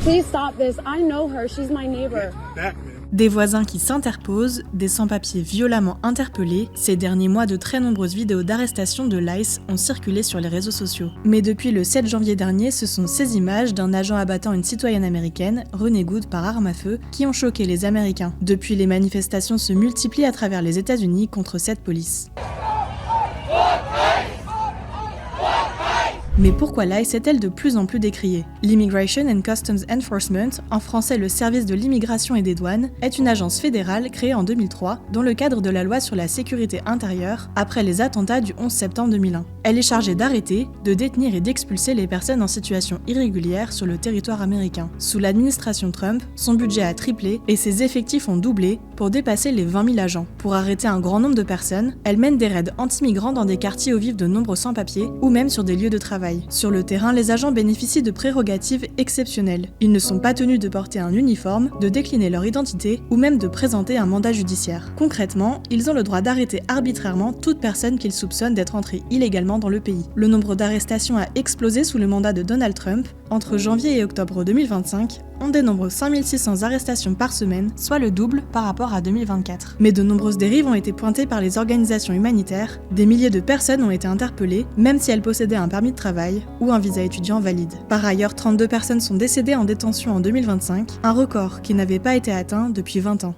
Please stop this. I know her. She's my neighbor. Des voisins qui s'interposent, des sans-papiers violemment interpellés, ces derniers mois de très nombreuses vidéos d'arrestation de l'ICE ont circulé sur les réseaux sociaux. Mais depuis le 7 janvier dernier, ce sont ces images d'un agent abattant une citoyenne américaine, Renee Good par arme à feu, qui ont choqué les Américains. Depuis, les manifestations se multiplient à travers les États-Unis contre cette police. Mais pourquoi l'ICE est-elle de plus en plus décriée? L'Immigration and Customs Enforcement, en français le service de l'immigration et des douanes, est une agence fédérale créée en 2003 dans le cadre de la loi sur la sécurité intérieure après les attentats du 11 septembre 2001. Elle est chargée d'arrêter, de détenir et d'expulser les personnes en situation irrégulière sur le territoire américain. Sous l'administration Trump, son budget a triplé et ses effectifs ont doublé pour dépasser les 20 000 agents. Pour arrêter un grand nombre de personnes, elle mène des raids anti-migrants dans des quartiers où vivent de nombreux sans-papiers ou même sur des lieux de travail. Sur le terrain, les agents bénéficient de prérogatives exceptionnelles. Ils ne sont pas tenus de porter un uniforme, de décliner leur identité ou même de présenter un mandat judiciaire. Concrètement, ils ont le droit d'arrêter arbitrairement toute personne qu'ils soupçonnent d'être entrée illégalement dans le pays. Le nombre d'arrestations a explosé sous le mandat de Donald Trump. Entre janvier et octobre 2025, on dénombre 5600 arrestations par semaine, soit le double par rapport à 2024. Mais de nombreuses dérives ont été pointées par les organisations humanitaires, des milliers de personnes ont été interpellées, même si elles possédaient un permis de travail ou un visa étudiant valide. Par ailleurs, 32 personnes sont décédées en détention en 2025, un record qui n'avait pas été atteint depuis 20 ans.